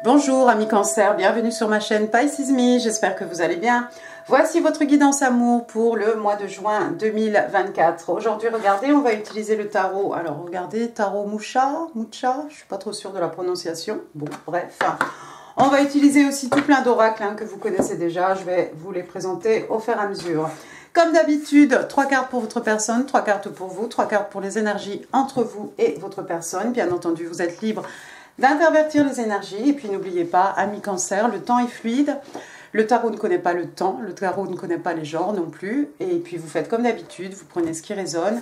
Bonjour amis Cancer, bienvenue sur ma chaîne Pisces Me, j'espère que vous allez bien. Voici votre guidance amour pour le mois de juin 2024. Aujourd'hui, regardez, on va utiliser le tarot. Alors, regardez, tarot Mucha, je suis pas trop sûre de la prononciation. Bon, bref. On va utiliser aussi tout plein d'oracles que vous connaissez déjà. Je vais vous les présenter au fur et à mesure. Comme d'habitude, 3 cartes pour votre personne, 3 cartes pour vous, 3 cartes pour les énergies entre vous et votre personne. Bien entendu, vous êtes libre d'intervertir les énergies. Et puis n'oubliez pas, amis Cancer, le temps est fluide. Le tarot ne connaît pas le temps, le tarot ne connaît pas les genres non plus. Et puis vous faites comme d'habitude, vous prenez ce qui résonne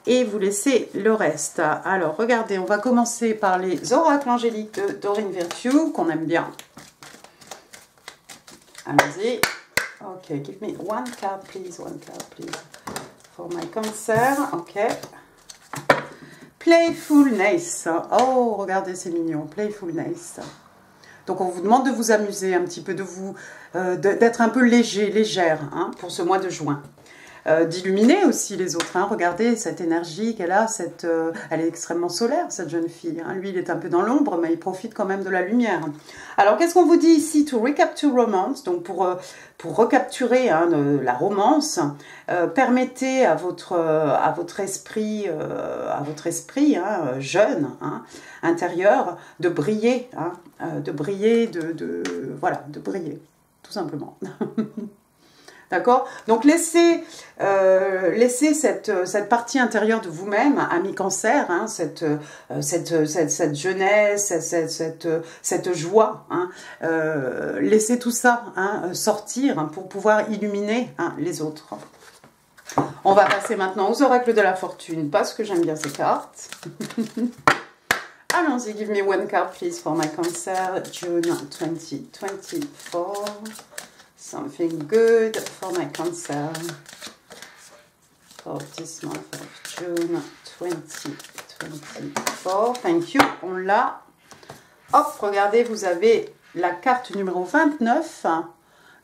et vous laissez le reste. Alors regardez, on va commencer par les oracles angéliques de Doreen Virtue, qu'on aime bien. Allons-y. Ok, give me one card please, for my Cancer. Ok. Playfulness. Oh, regardez, c'est mignon. Playfulness. Donc, on vous demande de vous amuser un petit peu, d'être un peu léger, légère pour ce mois de juin. D'illuminer aussi les autres. Regardez cette énergie qu'elle a. Elle est extrêmement solaire, cette jeune fille. Lui, il est un peu dans l'ombre, mais il profite quand même de la lumière. Alors, qu'est-ce qu'on vous dit ici? To recapture romance. Donc, pour recapturer la romance, permettez à votre esprit, jeune, intérieur, de briller, voilà, de briller, tout simplement. D'accord? Donc, laissez cette partie intérieure de vous-même, ami Cancer, cette jeunesse, cette joie, laissez tout ça sortir pour pouvoir illuminer les autres. On va passer maintenant aux oracles de la fortune, parce que j'aime bien ces cartes. Allons-y, give me one card, please, for my Cancer, June 2024. Something good for my Cancer for this month of June 2024. Thank you. On l'a. Hop, regardez, vous avez la carte numéro 29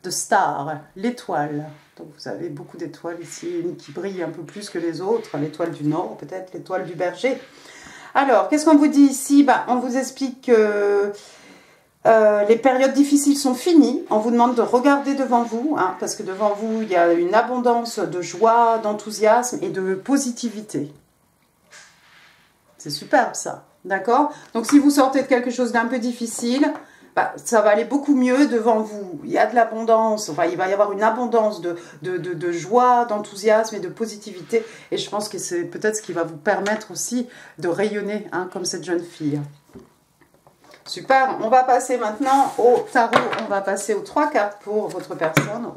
de Star, l'étoile. Donc vous avez beaucoup d'étoiles ici, une qui brille un peu plus que les autres, l'étoile du Nord, peut-être l'étoile du Berger. Alors, qu'est-ce qu'on vous dit ici? On vous explique que les périodes difficiles sont finies. On vous demande de regarder devant vous, parce que devant vous, il y a une abondance de joie, d'enthousiasme et de positivité. C'est superbe ça, d'accord? Donc si vous sortez de quelque chose d'un peu difficile, ça va aller beaucoup mieux devant vous. Il y a de l'abondance, il va y avoir une abondance de joie, d'enthousiasme et de positivité. Et je pense que c'est peut-être ce qui va vous permettre aussi de rayonner comme cette jeune fille. Super, on va passer maintenant au tarot, on va passer aux 3 cartes pour votre personne. On va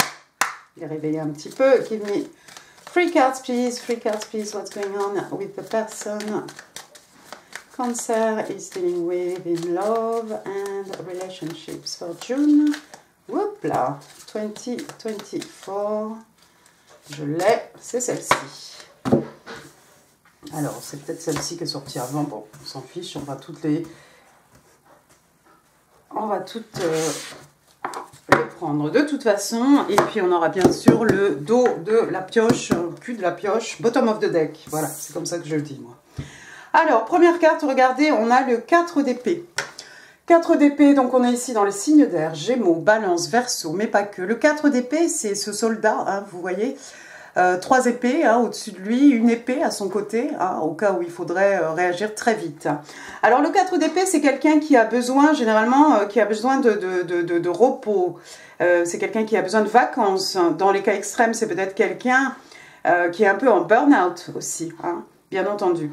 les réveiller un petit peu. Give me 3 cards please, what's going on with the person Cancer is dealing with in love and relationships for June. Hop là, 2024. Je l'ai, c'est celle-ci. Alors, c'est peut-être celle-ci qui est sortie avant. Bon, on s'en fiche, on va toutes les prendre de toute façon. Et puis, on aura bien sûr le dos de la pioche, cul de la pioche, bottom of the deck. Voilà, c'est comme ça que je le dis, moi. Alors, première carte, regardez, on a le 4 d'épée. 4 d'épée, donc on est ici dans les signes d'air, Gémeaux, Balance, Verseau, mais pas que. Le 4 d'épée, c'est ce soldat, vous voyez, 3 épées au-dessus de lui, une épée à son côté, au cas où il faudrait réagir très vite. Alors, le 4 d'épée, c'est quelqu'un qui a besoin, généralement, qui a besoin de repos. C'est quelqu'un qui a besoin de vacances. Dans les cas extrêmes, c'est peut-être quelqu'un qui est un peu en burn-out aussi, bien entendu.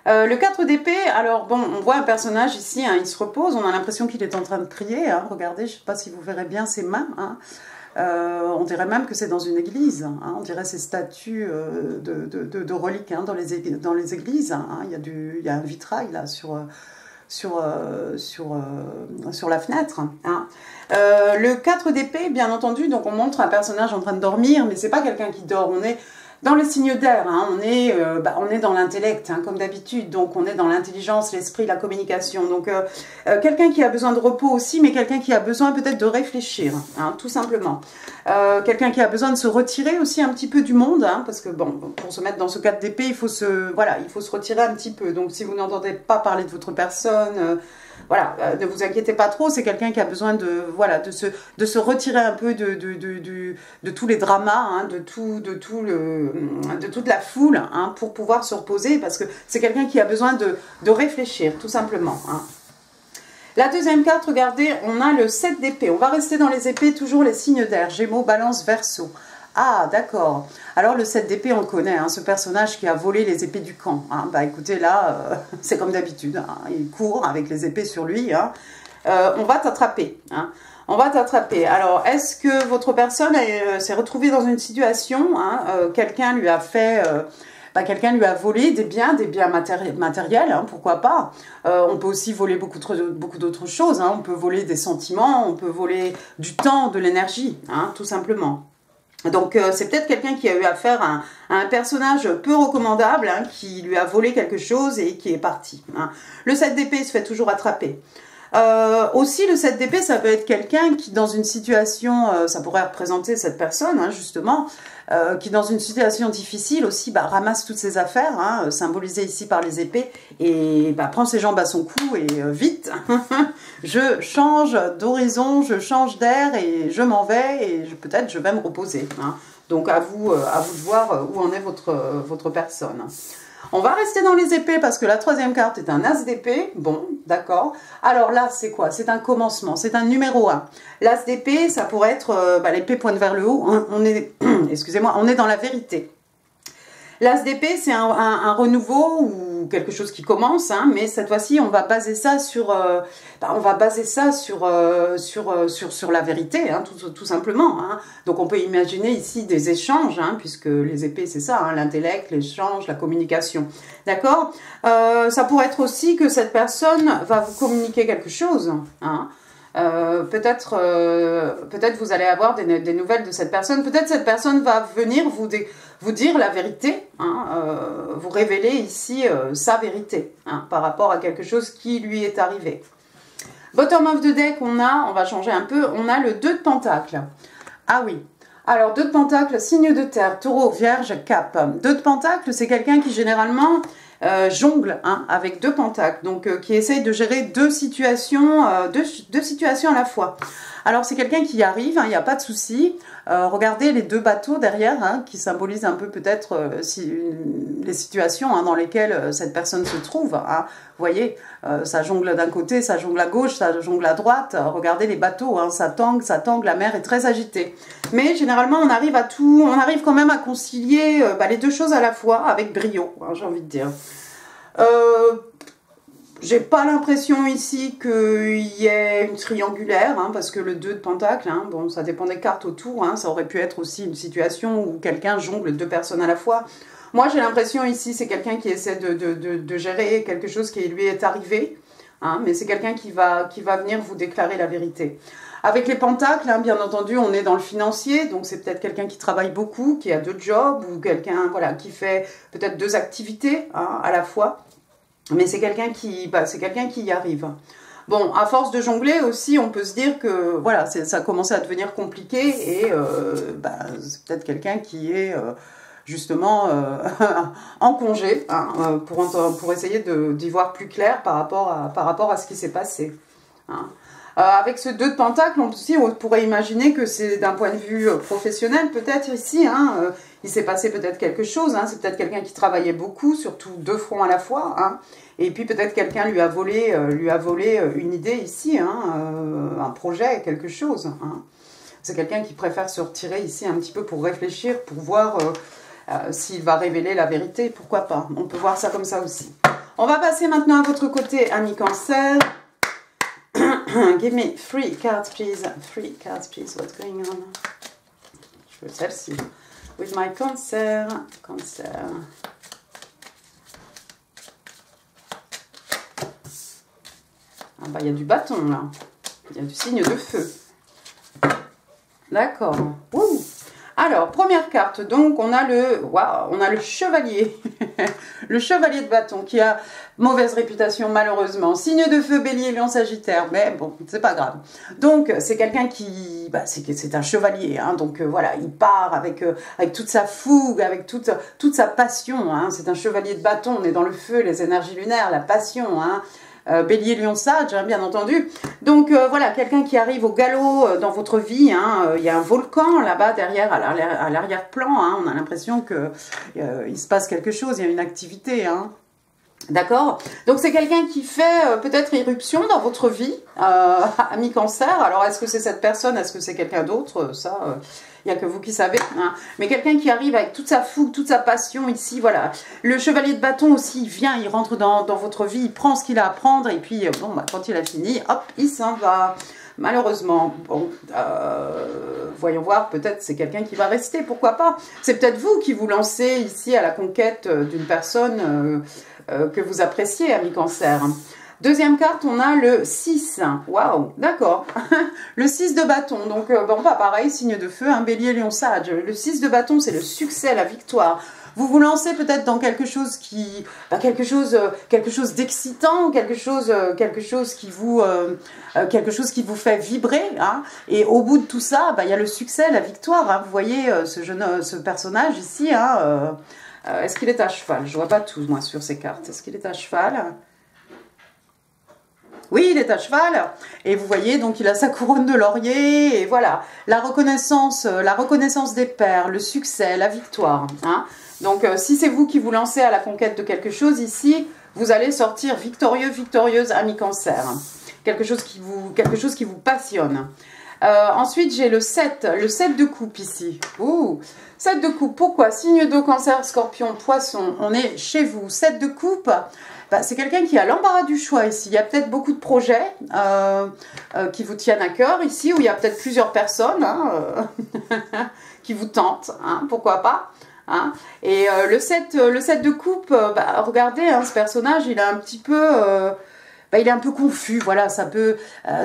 Le 4 d'épée, alors bon, on voit un personnage ici, il se repose, on a l'impression qu'il est en train de prier, regardez, je ne sais pas si vous verrez bien ses mains, on dirait même que c'est dans une église, on dirait ces statues de reliques dans les églises, il y a un vitrail là sur la fenêtre. Le 4 d'épée, bien entendu, donc on montre un personnage en train de dormir, mais c'est pas quelqu'un qui dort, on est dans le signe d'air, on est dans l'intellect, comme d'habitude, donc on est dans l'intelligence, l'esprit, la communication. Donc quelqu'un qui a besoin de repos aussi, mais quelqu'un qui a besoin peut-être de réfléchir, tout simplement. Quelqu'un qui a besoin de se retirer aussi un petit peu du monde, parce que bon, pour se mettre dans ce 4 d'épée, il faut se retirer un petit peu. Donc si vous n'entendez pas parler de votre personne, voilà, ne vous inquiétez pas trop, c'est quelqu'un qui a besoin de, voilà, de se retirer un peu de tous les dramas, hein, de toute la foule, hein, pour pouvoir se reposer, parce que c'est quelqu'un qui a besoin de réfléchir, tout simplement. Hein. La deuxième carte, regardez, on a le 7 d'épée. On va rester dans les épées, toujours les signes d'air, Gémeaux, Balance, Verseau. Ah, d'accord. Alors, le 7 d'épée, on le connaît, hein, ce personnage qui a volé les épées du camp. Hein. Bah, écoutez, là, c'est comme d'habitude. Hein, il court avec les épées sur lui. Hein. On va t'attraper. Hein. On va t'attraper. Alors, est-ce que votre personne s'est retrouvée dans une situation, hein, quelqu'un lui a fait... quelqu'un lui a volé des biens matériels, hein, pourquoi pas. On peut aussi voler beaucoup d'autres choses. Hein. On peut voler des sentiments, on peut voler du temps, de l'énergie, hein, tout simplement. Donc, c'est peut-être quelqu'un qui a eu affaire à un personnage peu recommandable, hein, qui lui a volé quelque chose et qui est parti. Hein. Le 7 d'épée se fait toujours attraper. Aussi, le 7 d'épée, ça peut être quelqu'un qui, dans une situation, ça pourrait représenter cette personne, hein, justement, qui, dans une situation difficile aussi, ramasse toutes ses affaires, hein, symbolisées ici par les épées, et prend ses jambes à son cou et vite, je change d'horizon, je change d'air et je m'en vais et peut-être je vais me reposer. Hein. Donc, à vous de voir où en est votre personne. On va rester dans les épées parce que la troisième carte est un as d'épée. Bon, d'accord. Alors là, c'est quoi? C'est un commencement, c'est un numéro 1. L'as d'épée, ça pourrait être l'épée pointe vers le haut. On est, excusez-moi, on est dans la vérité. L'as d'épée, c'est un renouveau ou quelque chose qui commence, hein, mais cette fois-ci, on va baser ça sur, sur la vérité, hein, tout simplement. Hein. Donc, on peut imaginer ici des échanges, hein, puisque les épées, c'est ça, hein, l'intellect, l'échange, la communication. D'accord. Ça pourrait être aussi que cette personne va vous communiquer quelque chose, hein. Peut-être vous allez avoir des nouvelles de cette personne. Peut-être cette personne va venir vous dire la vérité, hein, vous révéler ici sa vérité, hein, par rapport à quelque chose qui lui est arrivé. Bottom of the deck, on va changer un peu, on a le 2 de Pentacle. Ah oui, alors 2 de Pentacle, signe de terre, Taureau, Vierge, Cap. 2 de Pentacle, c'est quelqu'un qui généralement... jongle, hein, avec 2 pentacles, donc qui essaye de gérer deux situations à la fois. Alors c'est quelqu'un qui y arrive, il n'y a pas de souci. Regardez les 2 bateaux derrière, hein, qui symbolisent un peu peut-être les situations, hein, dans lesquelles cette personne se trouve. Hein. Vous voyez, ça jongle d'un côté, ça jongle à gauche, ça jongle à droite. Regardez les bateaux, hein, ça tangue, la mer est très agitée. Mais généralement on arrive quand même à concilier les 2 choses à la fois avec brio, hein, j'ai envie de dire. J'ai pas l'impression ici qu'il y ait une triangulaire, hein, parce que le 2 de Pentacle, hein, bon, ça dépend des cartes autour, hein, ça aurait pu être aussi une situation où quelqu'un jongle 2 personnes à la fois. Moi, j'ai l'impression ici, c'est quelqu'un qui essaie de gérer quelque chose qui lui est arrivé, hein, mais c'est quelqu'un qui va venir vous déclarer la vérité. Avec les pentacles, hein, bien entendu, on est dans le financier, donc c'est peut-être quelqu'un qui travaille beaucoup, qui a 2 jobs, ou quelqu'un qui fait peut-être 2 activités, hein, à la fois. Mais c'est quelqu'un qui y arrive. Bon, à force de jongler aussi, on peut se dire que voilà, ça a commencé à devenir compliqué et c'est peut-être quelqu'un qui est justement en congé, hein, pour essayer d'y voir plus clair par rapport à ce qui s'est passé. Hein. Avec ce 2 de Pentacle, on pourrait imaginer que c'est d'un point de vue professionnel, peut-être ici, hein, il s'est passé peut-être quelque chose, hein, c'est peut-être quelqu'un qui travaillait beaucoup, surtout 2 fronts à la fois, hein, et puis peut-être quelqu'un lui a volé une idée ici, hein, un projet, quelque chose. Hein. C'est quelqu'un qui préfère se retirer ici un petit peu pour réfléchir, pour voir s'il va révéler la vérité, pourquoi pas. On peut voir ça comme ça aussi. On va passer maintenant à votre côté, amis Cancer. Give me 3 cards, please. 3 cards, please. What's going on? Je veux celle-ci. With my Cancer. Cancer. Ah bah, il y a du bâton, là. Il y a du signe de feu. D'accord. Alors, première carte, donc on a le chevalier. Le chevalier de bâton qui a mauvaise réputation malheureusement. Signe de feu, bélier, lion, sagittaire, mais bon, c'est pas grave. Donc, c'est quelqu'un qui... c'est un chevalier, hein, donc voilà, il part avec toute sa fougue, avec toute sa passion. Hein, c'est un chevalier de bâton, on est dans le feu, les énergies lunaires, la passion, hein. Bélier, Lion, Sage, hein, bien entendu. Donc voilà, quelqu'un qui arrive au galop dans votre vie. Hein, il y a un volcan là-bas derrière, à l'arrière-plan. Hein, on a l'impression que il se passe quelque chose, il y a une activité. Hein. D'accord? Donc c'est quelqu'un qui fait peut-être irruption dans votre vie, ami Cancer. Alors est-ce que c'est cette personne? Est-ce que c'est quelqu'un d'autre? Ça, il n'y a que vous qui savez. Hein. Mais quelqu'un qui arrive avec toute sa fougue, toute sa passion ici, voilà. Le chevalier de bâton aussi, il vient, il rentre dans votre vie, il prend ce qu'il a à prendre et puis, bon, bah, quand il a fini, hop, il s'en va. Malheureusement, bon, voyons voir, peut-être c'est quelqu'un qui va rester, pourquoi pas. C'est peut-être vous qui vous lancez ici à la conquête d'une personne que vous appréciez, ami Cancer. Deuxième carte, on a le 6. Waouh, d'accord. Le 6 de bâton. Donc, bon, pas pareil, signe de feu, un Bélier, Lion, Sage. Le 6 de bâton, c'est le succès, la victoire. Vous vous lancez peut-être dans quelque chose qui, quelque chose d'excitant, quelque chose qui vous fait vibrer. Hein. Et au bout de tout ça, il y a le succès, la victoire. Hein. Vous voyez ce personnage ici. Hein, est-ce qu'il est à cheval? Je vois pas tout moi sur ces cartes. Est-ce qu'il est à cheval? Oui, il est à cheval, et vous voyez, donc il a sa couronne de laurier, et voilà, la reconnaissance des pairs, le succès, la victoire. Hein. Donc, si c'est vous qui vous lancez à la conquête de quelque chose ici, vous allez sortir victorieux, victorieuse, ami Cancer. Quelque chose qui vous passionne. Ensuite, j'ai le 7 de coupe ici. Ouh, 7 de coupe, pourquoi? Signe d'eau, Cancer, Scorpion, Poisson, on est chez vous. 7 de coupe, c'est quelqu'un qui a l'embarras du choix ici. Il y a peut-être beaucoup de projets qui vous tiennent à cœur ici, où il y a peut-être plusieurs personnes hein, qui vous tentent, hein, pourquoi pas. Hein. Et le 7 de coupe, regardez, hein, ce personnage, il a un petit peu... il est un peu confus, voilà,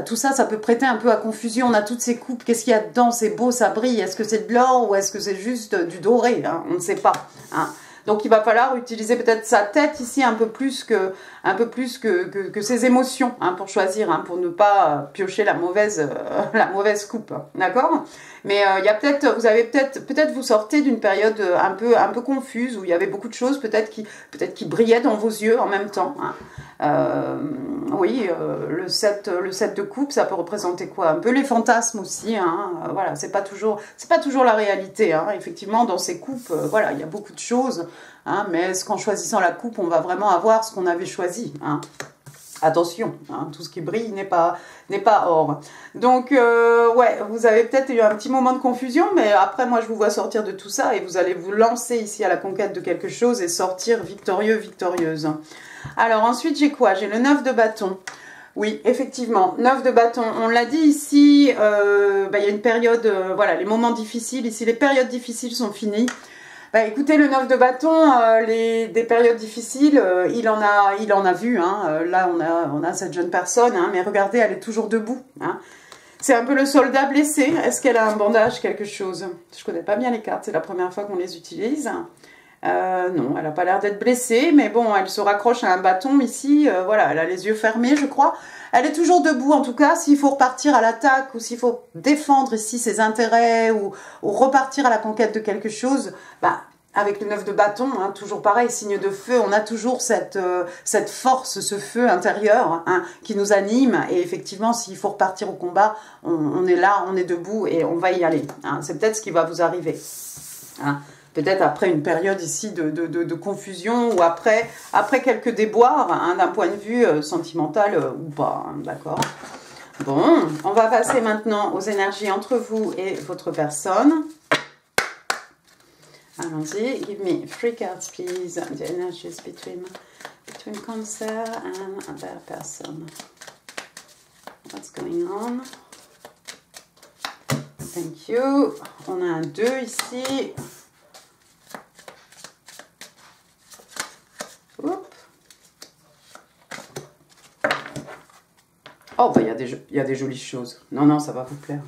tout ça, ça peut prêter un peu à confusion. On a toutes ces coupes, qu'est-ce qu'il y a dedans? C'est beau, ça brille. Est-ce que c'est de l'or ou est-ce que c'est juste du doré? Hein, on ne sait pas. Hein. Donc il va falloir utiliser peut-être sa tête ici un peu plus que ses émotions hein, pour choisir, hein, pour ne pas piocher la mauvaise coupe, d'accord? Mais il y a vous avez peut-être vous sortez d'une période un peu confuse où il y avait beaucoup de choses peut-être qui brillaient dans vos yeux en même temps. Hein. Oui, le 7 de coupe, ça peut représenter quoi? Un peu les fantasmes aussi, hein, voilà, c'est pas toujours la réalité, hein, effectivement, dans ces coupes, voilà, il y a beaucoup de choses, hein, mais est-ce qu'en choisissant la coupe, on va vraiment avoir ce qu'on avait choisi, hein? Attention, hein, tout ce qui brille n'est pas or. Donc, ouais, vous avez peut-être eu un petit moment de confusion, mais après, moi, je vous vois sortir de tout ça et vous allez vous lancer ici à la conquête de quelque chose et sortir victorieux, victorieuse. Alors, ensuite, j'ai quoi? J'ai le 9 de bâton. Oui, effectivement, 9 de bâton. On l'a dit ici, il y a une période, voilà, les moments difficiles. Ici, les périodes difficiles sont finies. Écoutez, le 9 de bâton, des périodes difficiles, il en a vu. Hein. Là, on a cette jeune personne, hein, mais regardez, elle est toujours debout. Hein. C'est un peu le soldat blessé. Est-ce qu'elle a un bandage, quelque chose? Je ne connais pas bien les cartes, c'est la première fois qu'on les utilise. Non, elle n'a pas l'air d'être blessée, mais bon, elle se raccroche à un bâton ici. Voilà, elle a les yeux fermés, je crois. Elle est toujours debout, en tout cas. S'il faut repartir à l'attaque ou s'il faut défendre ici ses intérêts ou repartir à la conquête de quelque chose, avec le 9 de bâton, hein, toujours pareil, signe de feu, on a toujours cette force, ce feu intérieur hein, qui nous anime. Et effectivement, s'il faut repartir au combat, on est là, on est debout et on va y aller. Hein. C'est peut-être ce qui va vous arriver. Hein. Peut-être après une période ici de confusion ou après quelques déboires hein, d'un point de vue sentimental ou pas, hein, d'accord? Bon, on va passer maintenant aux énergies entre vous et votre personne. Allons-y, give me 3 cards please, the energies between Cancer and their person. What's going on? Thank you. On a un 2 ici. Oh, il y a des jolies choses. Non, ça va vous plaire.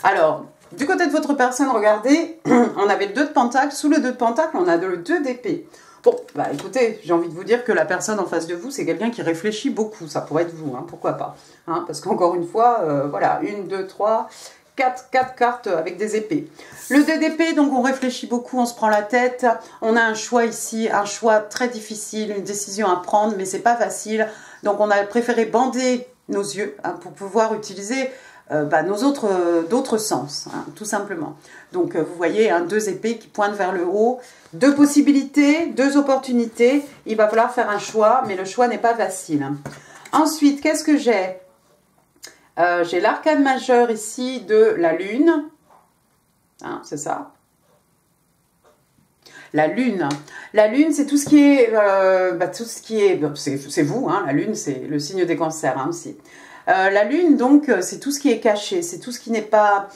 Alors, du côté de votre personne, regardez, on avait le 2 de pentacle. Sous le 2 de pentacle, on a le 2 d'épée. Bon, écoutez, j'ai envie de vous dire que la personne en face de vous, c'est quelqu'un qui réfléchit beaucoup. Ça pourrait être vous, hein, pourquoi pas. Hein, parce qu'encore une fois, voilà, 1, 2, 3... 4 cartes avec des épées. Le 2 d'épée, donc on réfléchit beaucoup, on se prend la tête. On a un choix ici, un choix très difficile, une décision à prendre, mais c'est pas facile. Donc on a préféré bander nos yeux hein, pour pouvoir utiliser d'autres sens, hein, tout simplement. Donc vous voyez, hein, 2 épées qui pointent vers le haut, 2 possibilités, 2 opportunités. Il va falloir faire un choix, mais le choix n'est pas facile. Ensuite, qu'est-ce que j'ai? J'ai l'arcane majeur ici de la lune. Hein, c'est ça. La lune, c'est tout ce qui est, c'est vous, hein, la lune, c'est le signe des cancers hein, aussi. La lune, donc, c'est tout ce qui est caché, c'est tout ce qui n'est pas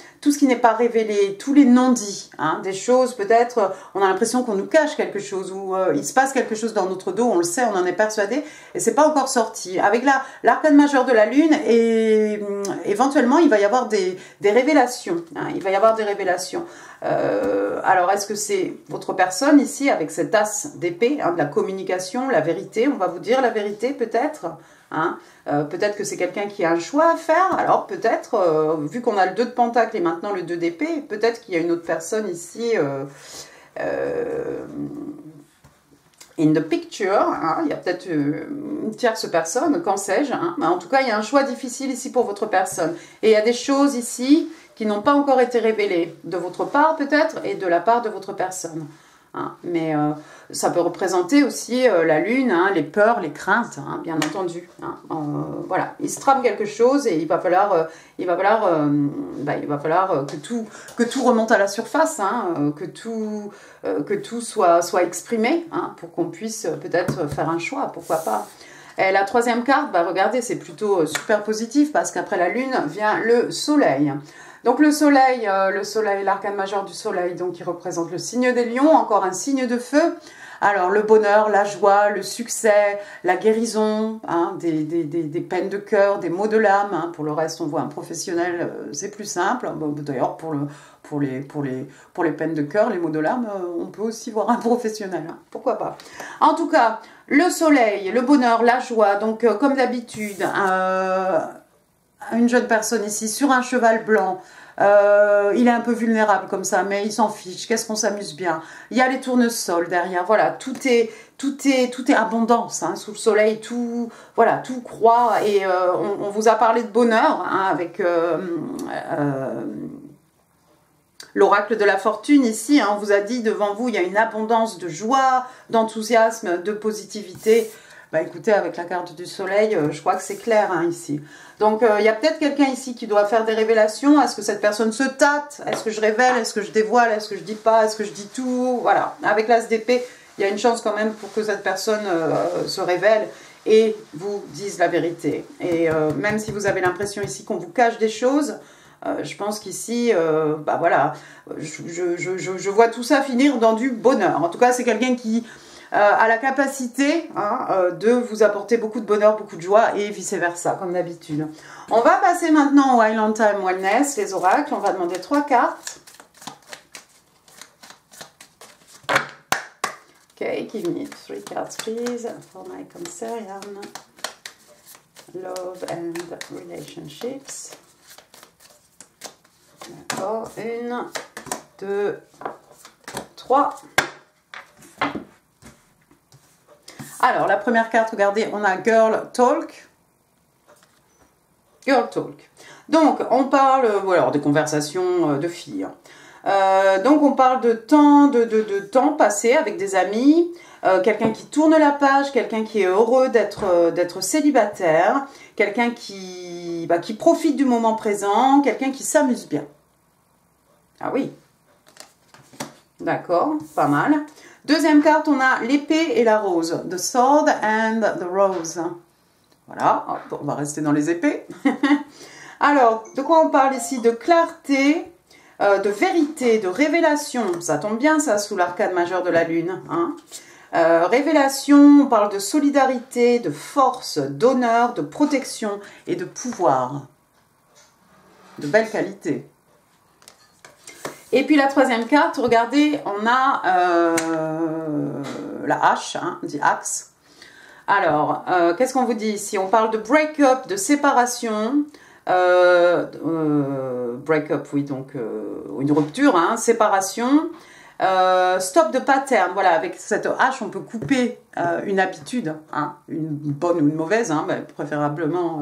révélé, tous les non-dits, hein, des choses, peut-être, on a l'impression qu'on nous cache quelque chose, ou il se passe quelque chose dans notre dos, on le sait, on en est persuadé, et c'est pas encore sorti. Avec l'arcane majeur de la lune, et éventuellement, il va y avoir des révélations, hein, il va y avoir des révélations. Alors, est-ce que c'est votre personne ici, avec cet as d'épée, hein, de la communication, la vérité, on va vous dire la vérité, peut-être hein, peut-être que c'est quelqu'un qui a un choix à faire, alors peut-être, vu qu'on a le 2 de pentacle et maintenant le 2 d'épée, peut-être qu'il y a une autre personne ici in the picture, hein, il y a peut-être une tierce personne, qu'en sais-je, hein, mais en tout cas il y a un choix difficile ici pour votre personne, et il y a des choses ici qui n'ont pas encore été révélées, de votre part peut-être, et de la part de votre personne. Hein, mais ça peut représenter aussi la lune, hein, les peurs, les craintes, hein, bien entendu. Hein, voilà, il se trame quelque chose et il va falloir que tout remonte à la surface, hein, que tout soit exprimé, hein, pour qu'on puisse peut-être faire un choix, pourquoi pas. Et la 3e carte, bah, regardez, c'est plutôt super positif parce qu'après la lune vient le soleil. Donc le soleil, l'arcane majeur du soleil, donc qui représente le signe des lions, encore un signe de feu. Alors le bonheur, la joie, le succès, la guérison, hein, des peines de cœur, des maux de l'âme. Hein. Pour le reste, on voit un professionnel, c'est plus simple. Bon, d'ailleurs, pour les peines de cœur, les maux de l'âme, on peut aussi voir un professionnel. Hein. Pourquoi pas? En tout cas, le soleil, le bonheur, la joie, donc comme d'habitude, une jeune personne ici sur un cheval blanc, il est un peu vulnérable comme ça, mais il s'en fiche, qu'est-ce qu'on s'amuse bien. Il y a les tournesols derrière, voilà, tout est abondance, hein, sous le soleil, tout croît, et on vous a parlé de bonheur, hein, avec l'oracle de la fortune ici, hein, on vous a dit devant vous, il y a une abondance de joie, d'enthousiasme, de positivité. Bah écoutez, avec la carte du soleil, je crois que c'est clair hein, ici. Donc il y a peut-être quelqu'un ici qui doit faire des révélations. Est-ce que cette personne se tâte? Est-ce que je révèle? Est-ce que je dévoile? Est-ce que je dis pas? Est-ce que je dis tout? Voilà, avec l'as d'épée, il y a une chance quand même pour que cette personne se révèle et vous dise la vérité. Et même si vous avez l'impression ici qu'on vous cache des choses, je pense qu'ici, bah voilà, je vois tout ça finir dans du bonheur. En tout cas, c'est quelqu'un qui a la capacité hein, de vous apporter beaucoup de bonheur, beaucoup de joie et vice-versa, comme d'habitude. On va passer maintenant au Island Time Wellness, les oracles. On va demander 3 cartes. Ok, give me 3 cards, please, for my Cancerian. Love and relationships. D'accord, 1, 2, 3. Alors, la première carte, regardez, on a Girl Talk. Girl Talk. Donc, on parle, voilà, des conversations de filles. Donc, on parle de temps passé avec des amis, quelqu'un qui tourne la page, quelqu'un qui est heureux d'être célibataire, quelqu'un qui profite du moment présent, quelqu'un qui s'amuse bien. Ah oui. D'accord, pas mal. Deuxième carte, on a l'épée et la rose. The sword and the rose. Voilà, hop, on va rester dans les épées. Alors, de quoi on parle ici? De clarté, de vérité, de révélation. Ça tombe bien, ça, sous l'arcane majeur de la lune. Hein. Révélation, on parle de solidarité, de force, d'honneur, de protection et de pouvoir. De belle qualité. Et puis la troisième carte, regardez, on a la hache, hein, dit axe. Alors, qu'est-ce qu'on vous dit ici? On parle de break-up, de séparation. Break-up, oui, donc une rupture, hein, séparation. Stop de pattern. Voilà, avec cette hache, on peut couper une habitude, hein, une bonne ou une mauvaise, hein, bah, préférablement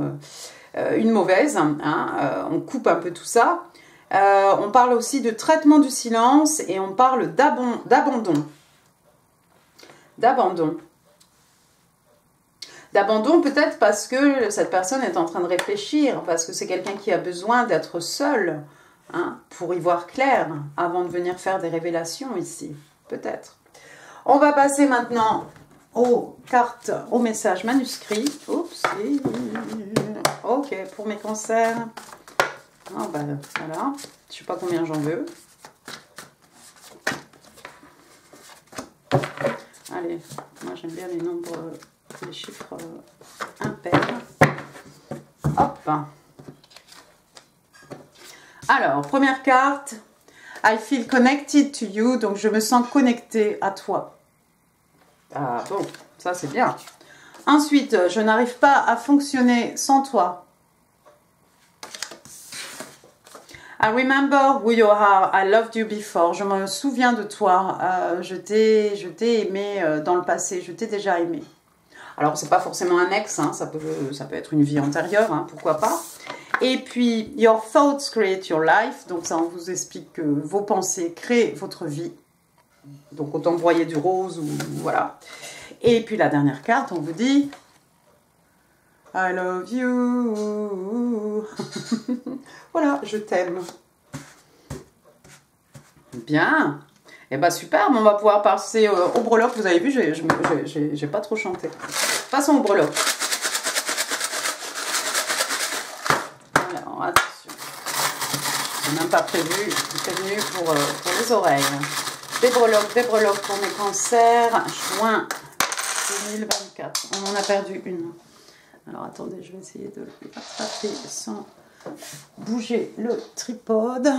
une mauvaise. Hein, on coupe un peu tout ça. On parle aussi de traitement du silence et on parle d'abandon. D'abandon peut-être parce que cette personne est en train de réfléchir, parce que c'est quelqu'un qui a besoin d'être seul, hein, pour y voir clair avant de venir faire des révélations ici, peut-être. On va passer maintenant aux cartes, aux messages manuscrits. Oups, ok, pour mes cancers. Ah, bah, voilà, je sais pas combien j'en veux. Allez, moi j'aime bien les nombres, les chiffres impairs. Hop. Alors, première carte. I feel connected to you. Donc, je me sens connectée à toi. Ah bon, ça c'est bien. Ensuite, je n'arrive pas à fonctionner sans toi. I remember who you are. I loved you before. Je me souviens de toi. Je t'ai aimé dans le passé. Je t'ai déjà aimé. Alors, c'est pas forcément un ex. Hein, ça peut être une vie antérieure. Hein, pourquoi pas. Et puis, your thoughts create your life. Donc, ça, on vous explique que vos pensées créent votre vie. Donc, autant broyer du rose ou voilà. Et puis, la dernière carte, on vous dit I love you. Voilà, je t'aime. Bien. Et bah super, on va pouvoir passer au breloque. Vous avez vu, j'ai pas trop chanté. Passons au breloque. Alors, attention. Je n'ai même pas prévenu pour les oreilles. Des breloques pour mes cancers. Juin 2024. On en a perdu une. Alors attendez, je vais essayer de l'attraper sans bouger le tripode.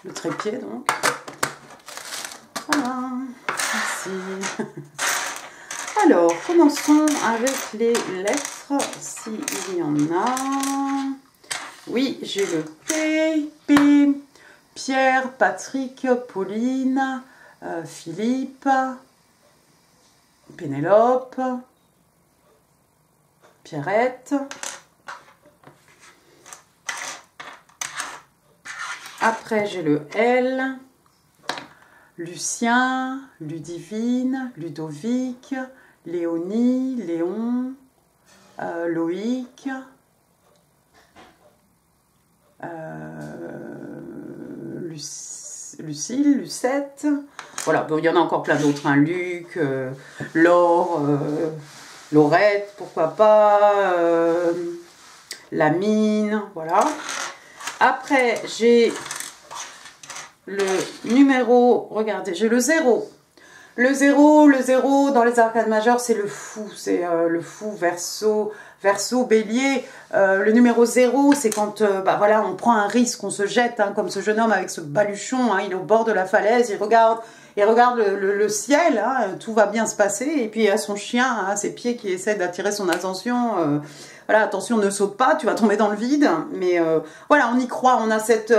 Le trépied donc. Voilà. Merci. Alors, commençons avec les lettres, s'il y en a. Oui, j'ai le P, Pierre, Patrick, Pauline, Philippe, Pénélope, Pierrette. Après, j'ai le L, Lucien, Ludivine, Ludovic, Léonie, Léon, Loïc, Lucille, Lucette. Voilà, bon, il y en a encore plein d'autres, hein. Luc, Laure, Laurette, pourquoi pas, Lamine, voilà. Après, j'ai le numéro, regardez, j'ai le 0. Le 0 dans les arcades majeures, c'est le fou. C'est le fou, Verseau, Bélier. Le numéro 0, c'est quand bah, voilà, on prend un risque, on se jette, hein, comme ce jeune homme avec ce baluchon. Hein, il est au bord de la falaise, il regarde le ciel, hein, tout va bien se passer. Et puis il y a son chien à ses pieds qui essaie d'attirer son attention. Voilà, attention, ne saute pas, tu vas tomber dans le vide. Mais voilà, on y croit, on a cet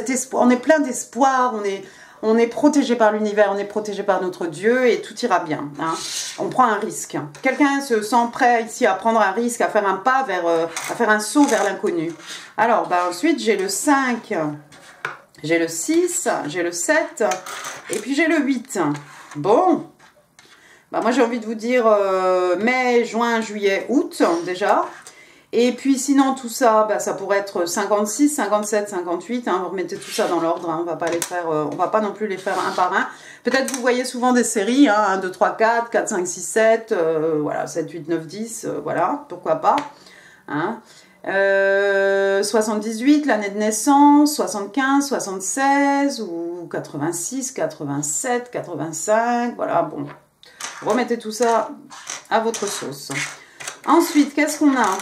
espoir, on est plein d'espoir, on est protégé par l'univers, on est protégé par notre Dieu et tout ira bien. Hein. On prend un risque. Quelqu'un se sent prêt ici à prendre un risque, à faire un pas vers, à faire un saut vers l'inconnu. Alors, bah, ensuite, j'ai le 5, j'ai le 6, j'ai le 7 et puis j'ai le 8. Bon, bah, moi j'ai envie de vous dire mai, juin, juillet, août déjà. Et puis sinon tout ça, bah, ça pourrait être 56, 57, 58, hein, vous remettez tout ça dans l'ordre, hein, on va pas les faire, on va pas non plus les faire un par un. Peut-être vous voyez souvent des séries, hein, 1, 2, 3, 4, 4, 5, 6, 7, voilà, 7, 8, 9, 10, voilà, pourquoi pas. Hein. 78, l'année de naissance, 75, 76, ou 86, 87, 85, voilà, bon. Remettez tout ça à votre sauce. Ensuite, qu'est-ce qu'on a ?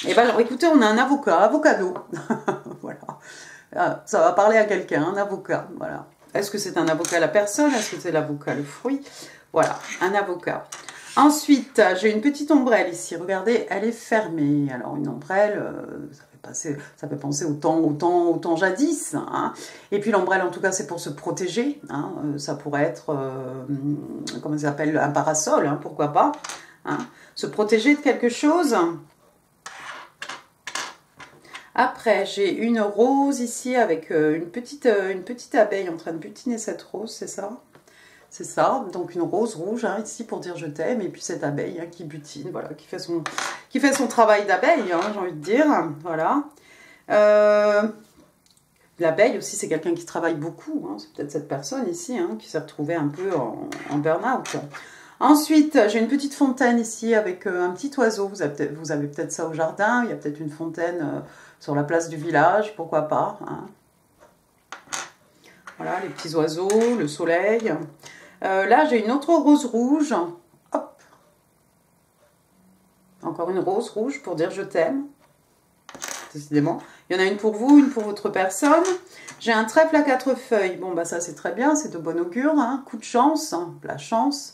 Eh bien, alors, écoutez, on a un avocat, avocado. Voilà. Ah, ça va parler à quelqu'un, un avocat. Voilà. Est-ce que c'est un avocat la personne? Est-ce que c'est l'avocat le fruit? Voilà, un avocat. Ensuite, j'ai une petite ombrelle ici. Regardez, elle est fermée. Alors, une ombrelle, ça fait penser au temps jadis. Hein. Et puis, l'ombrelle, en tout cas, c'est pour se protéger. Hein. Ça pourrait être, comment ça s'appelle, un parasol, hein, pourquoi pas. Hein. Se protéger de quelque chose. Après, j'ai une rose ici avec une petite abeille en train de butiner cette rose, c'est ça? C'est ça, donc une rose rouge hein, ici pour dire je t'aime, et puis cette abeille hein, qui butine, voilà, qui fait son travail d'abeille, hein, j'ai envie de dire, voilà. L'abeille aussi, c'est quelqu'un qui travaille beaucoup, hein, c'est peut-être cette personne ici hein, qui s'est retrouvée un peu en burn-out. Ensuite, j'ai une petite fontaine ici avec un petit oiseau, vous avez peut-être ça au jardin, il y a peut-être une fontaine sur la place du village, pourquoi pas. Hein. Voilà, les petits oiseaux, le soleil. Là, j'ai une autre rose rouge. Hop. Encore une rose rouge pour dire je t'aime. Décidément. Il y en a une pour vous, une pour votre personne. J'ai un trèfle à 4 feuilles. Bon, bah ça, c'est très bien. C'est de bon augure. Hein. Coup de chance. La chance.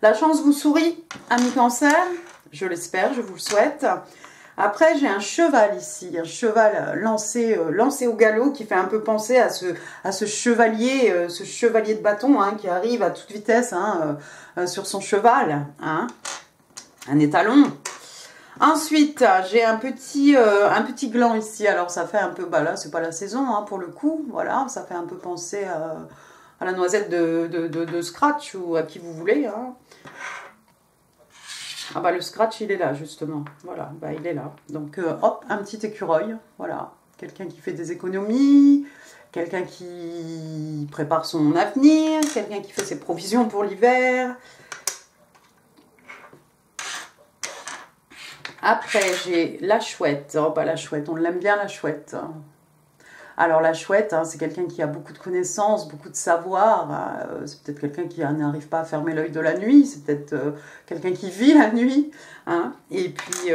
La chance vous sourit, amis cancer. Je l'espère, je vous le souhaite. Après, j'ai un cheval ici, un cheval lancé au galop qui fait un peu penser à ce chevalier de bâton hein, qui arrive à toute vitesse hein, sur son cheval, hein, un étalon. Ensuite, j'ai un petit gland ici, alors ça fait un peu, bah là c'est pas la saison hein, pour le coup, voilà, ça fait un peu penser à la noisette de Scratch ou à qui vous voulez, hein. Ah bah le scratch il est là justement, voilà, bah il est là. Donc hop, un petit écureuil, voilà. Quelqu'un qui fait des économies, quelqu'un qui prépare son avenir, quelqu'un qui fait ses provisions pour l'hiver. Après j'ai la chouette, oh bah la chouette, on l'aime bien la chouette. Alors la chouette, hein, c'est quelqu'un qui a beaucoup de connaissances, beaucoup de savoir. Hein, c'est peut-être quelqu'un qui n'arrive pas à fermer l'œil de la nuit. C'est peut-être quelqu'un qui vit la nuit. Hein, et puis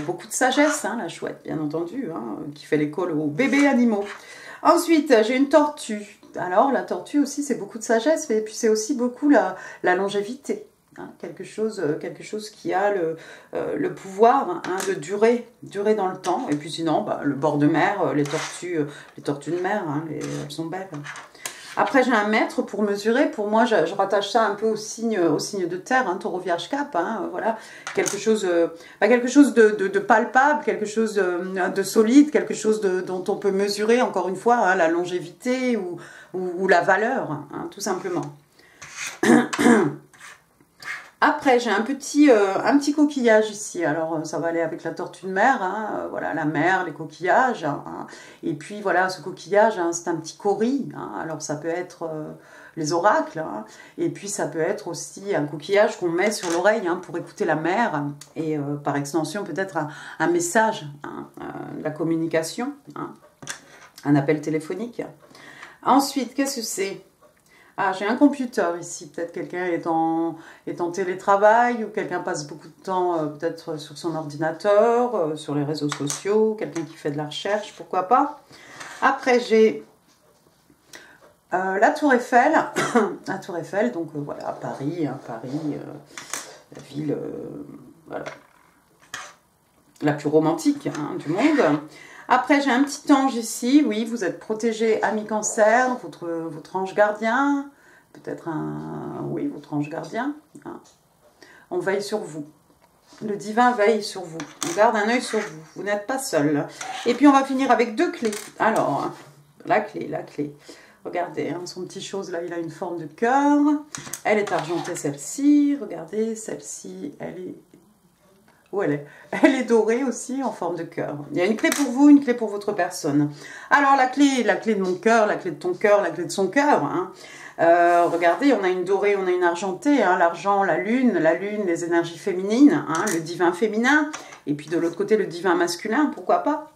beaucoup de sagesse, hein, la chouette, bien entendu, hein, qui fait l'école aux bébés animaux. Ensuite, j'ai une tortue. Alors la tortue aussi, c'est beaucoup de sagesse, mais puis c'est aussi beaucoup la longévité. Hein, quelque chose qui a le pouvoir hein, de durer dans le temps. Et puis sinon, bah, le bord de mer, les tortues de mer, hein, elles sont belles. Après, j'ai un mètre pour mesurer. Pour moi, je rattache ça un peu au signe de terre, hein, taureau vierge cap. Hein, voilà, quelque chose de palpable, quelque chose de solide, quelque chose dont on peut mesurer, encore une fois, hein, la longévité ou la valeur, hein, tout simplement. Après, j'ai un petit coquillage ici. Alors, ça va aller avec la tortue de mer. Hein. Voilà, la mer, les coquillages. Hein. Et puis, voilà, ce coquillage, hein, c'est un petit cauris. Hein. Alors, ça peut être les oracles. Hein. Et puis, ça peut être aussi un coquillage qu'on met sur l'oreille hein, pour écouter la mer. Et par extension, peut-être un message, hein, la communication. Hein. Un appel téléphonique. Ensuite, qu'est-ce que c'est ? Ah, j'ai un computer ici, peut-être quelqu'un est en télétravail ou quelqu'un passe beaucoup de temps peut-être sur son ordinateur, sur les réseaux sociaux, quelqu'un qui fait de la recherche, pourquoi pas. Après, j'ai la Tour Eiffel, la Tour Eiffel, donc voilà, Paris, hein, la ville voilà, la plus romantique hein, du monde. Après, j'ai un petit ange ici. Oui, vous êtes protégé, ami cancer, votre ange gardien. Peut-être oui, votre ange gardien. Hein. On veille sur vous. Le divin veille sur vous. On garde un œil sur vous. Vous n'êtes pas seul. Et puis, on va finir avec 2 clés. Alors, la clé. Regardez, hein, son petit chose, là, il a une forme de cœur. Elle est argentée, celle-ci. Regardez, celle-ci, elle est... Où elle est? Elle est dorée aussi en forme de cœur. Il y a une clé pour vous, une clé pour votre personne. Alors la clé de mon cœur, la clé de ton cœur, la clé de son cœur. Hein. Regardez, on a une dorée, on a une argentée. Hein, l'argent, la lune, les énergies féminines, hein, le divin féminin. Et puis de l'autre côté, le divin masculin, pourquoi pas.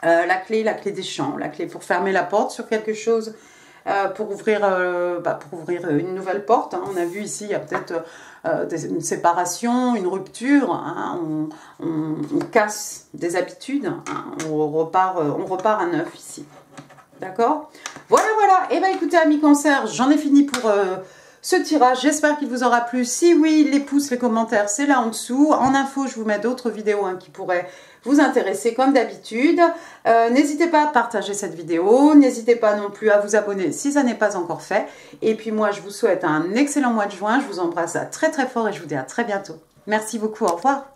La clé des champs, la clé pour fermer la porte sur quelque chose. Pour ouvrir une nouvelle porte. Hein. On a vu ici, il y a peut-être une séparation, une rupture. Hein. On casse des habitudes. Hein. On repart à neuf ici. D'accord ? Voilà. Et bien écoutez, amis cancer, j'en ai fini pour ce tirage. J'espère qu'il vous aura plu. Si oui, les pouces, les commentaires, c'est là en dessous. En info, je vous mets d'autres vidéos qui pourraient vous intéresser comme d'habitude. N'hésitez pas à partager cette vidéo. N'hésitez pas non plus à vous abonner si ça n'est pas encore fait. Et puis moi, je vous souhaite un excellent mois de juin. Je vous embrasse très très fort et je vous dis à très bientôt. Merci beaucoup. Au revoir.